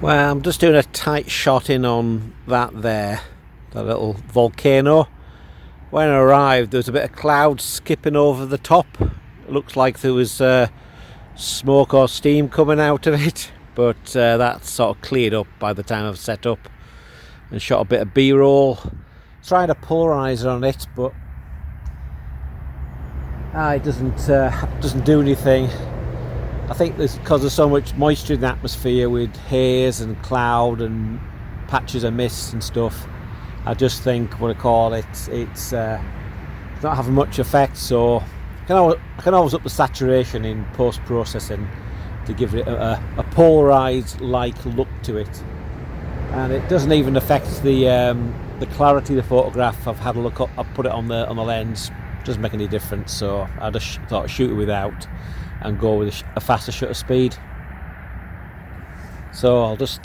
Well, I'm just doing a tight shot in on that there, that little volcano. When I arrived, there was a bit of cloud skipping over the top. It looks like there was smoke or steam coming out of it, but that sort of cleared up by the time I've set up and shot a bit of B-roll. Tried a polarizer on it, but it doesn't do anything. I think there's because there's so much moisture in the atmosphere with haze and cloud and patches of mist and stuff. I just think it's not having much effect. So I can always up the saturation in post-processing to give it a polarized like look to it, and it doesn't even affect the clarity of the photograph. I've had a look up, I've put it on the lens, doesn't make any difference. So I just thought I'd shoot it without and go with a faster shutter speed. So I'll just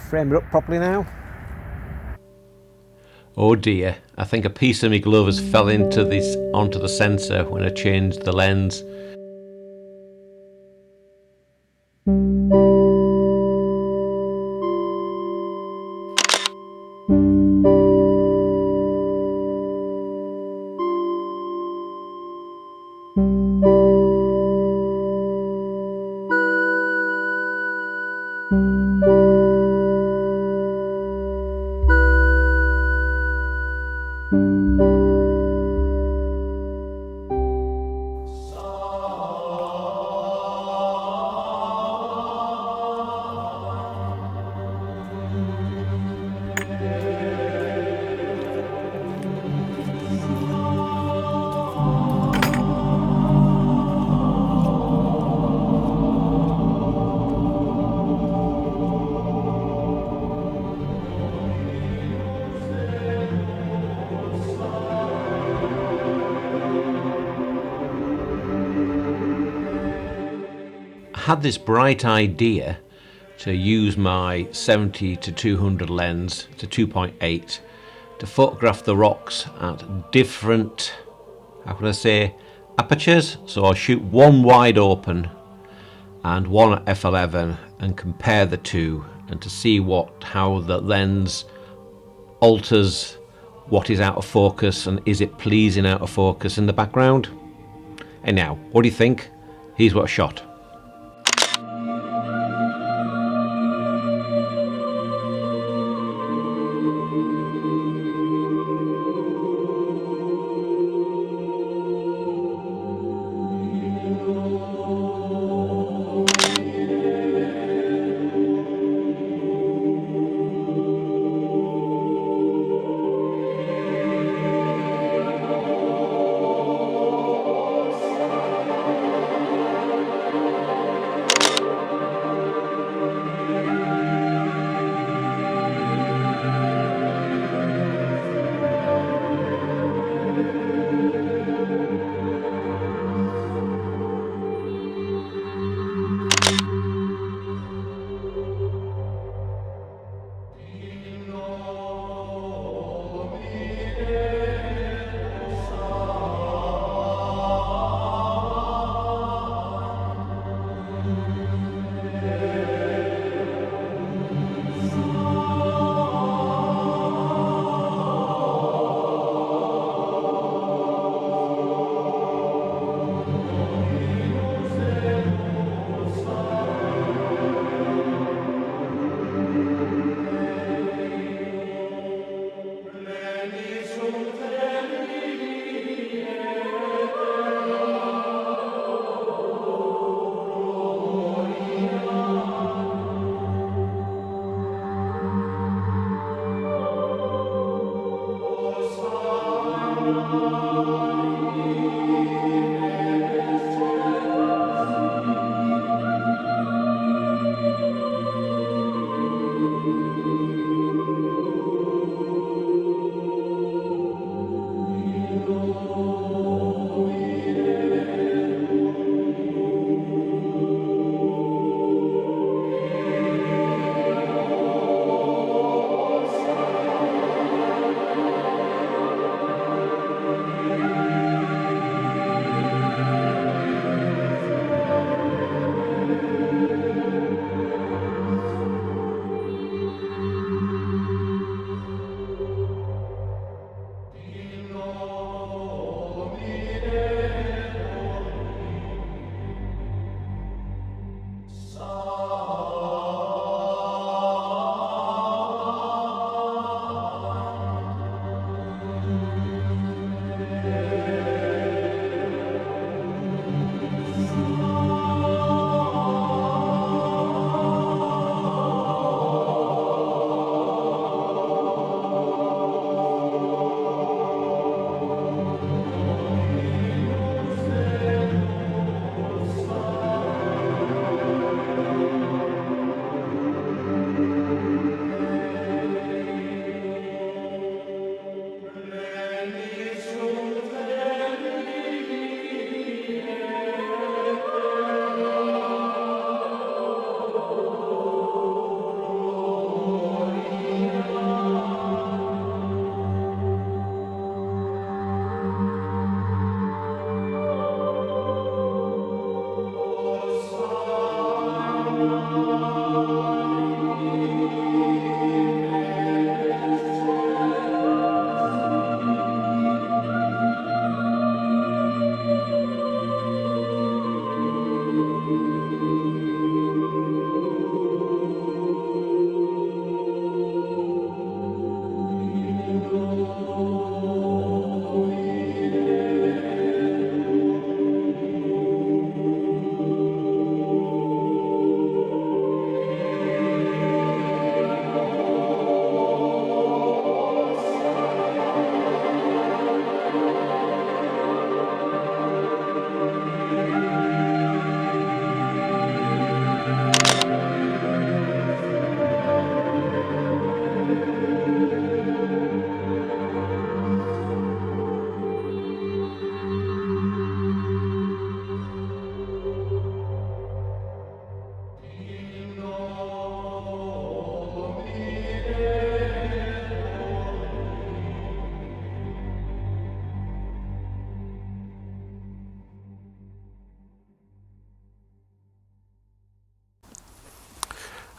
frame it up properly now. Oh dear, I think a piece of my glove has fell onto the sensor when I changed the lens. I had this bright idea to use my 70 to 200 lens to 2.8 to photograph the rocks at different, how can I say, apertures. So I'll shoot one wide open and one at F11 and compare the two, and to see how the lens alters what is out of focus and is it pleasing out of focus in the background. And now, what do you think? Here's what I shot.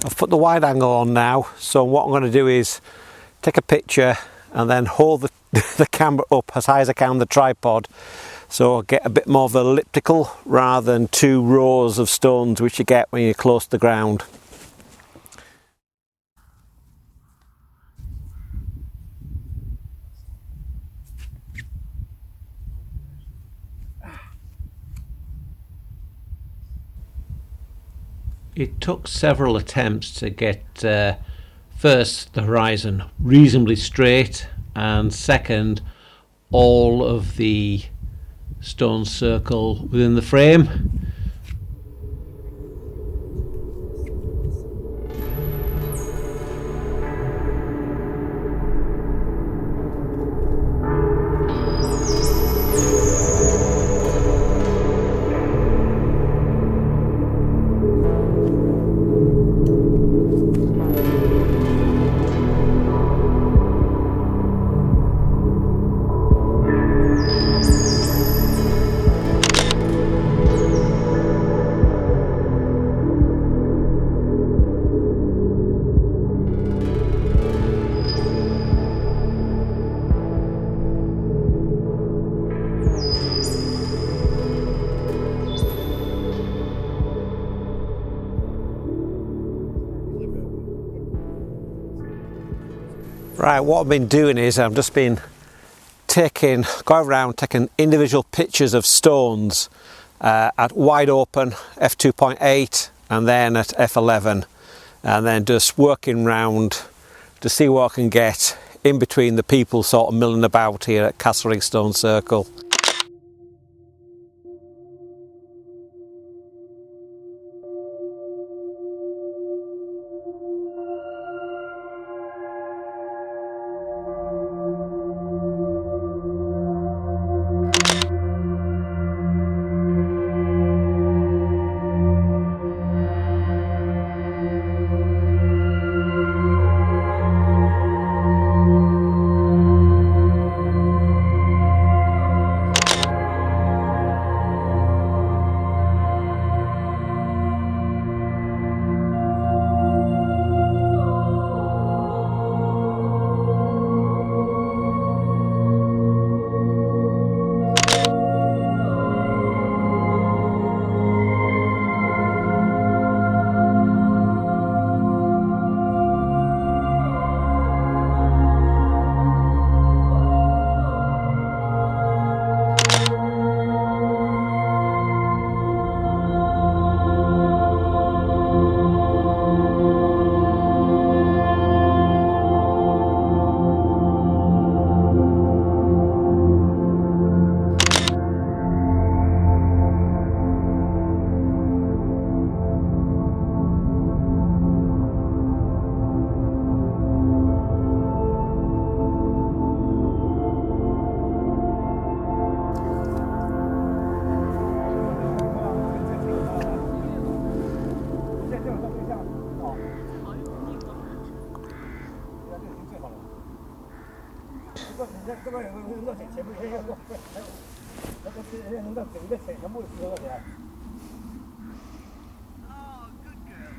I've put the wide angle on now, so what I'm going to do is take a picture and then hold the camera up as high as I can on the tripod, so I'll get a bit more of an elliptical rather than 2 rows of stones which you get when you're close to the ground. It took several attempts to get first the horizon reasonably straight, and second all of the stone circle within the frame. Right, what I've been doing is I've just been going around taking individual pictures of stones at wide open F2.8 and then at F11, and then just working round to see what I can get in between the people sort of milling about here at Castlereagh Stone Circle.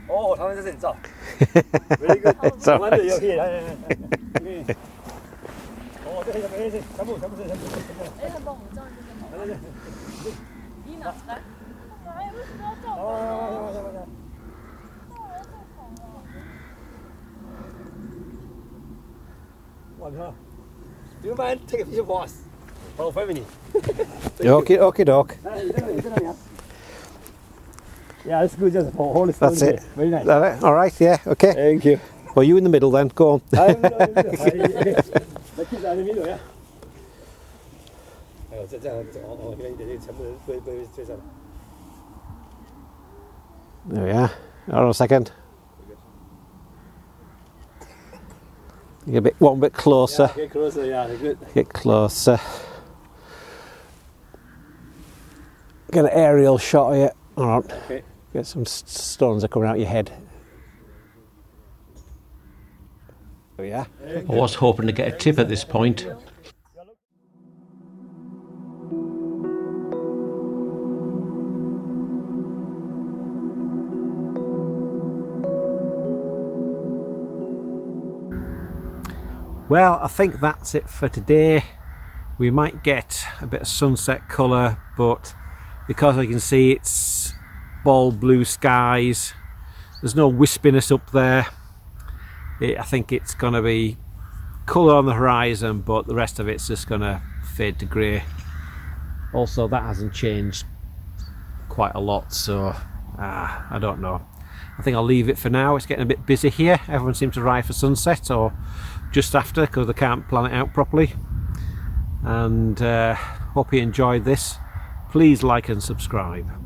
어, 다음에 자세 진짜. Very good. 완전 여기. 어, 네, 잡으세요. 한번 오전 이 나갈까요? 맞아. Wow. Do you mind taking a picture for us? For family. Okay, doke. Yeah, that's good. Just for whole That's it. Very nice. All right, yeah, okay. Thank you. Well, you in the middle then, go on. The kids are in the middle, yeah. 哎呦，这样哦，原来你得全部归追上。 There we are. Hold on a second. Get one bit closer. Yeah, get closer, yeah, good. Get closer. Get an aerial shot of it. All right. Okay. Get some stones that are coming out your head. There we are. I was hoping to get a tip at this point. Well, I think that's it for today. We might get a bit of sunset colour, but because I can see it's bold blue skies, there's no wispiness up there. I think it's going to be colour on the horizon, but the rest of it's just going to fade to grey. Also, that hasn't changed quite a lot, so I don't know. I think I'll leave it for now. It's getting a bit busy here. Everyone seems to arrive for sunset or just after because they can't plan it out properly. And hope you enjoyed this. Please like and subscribe.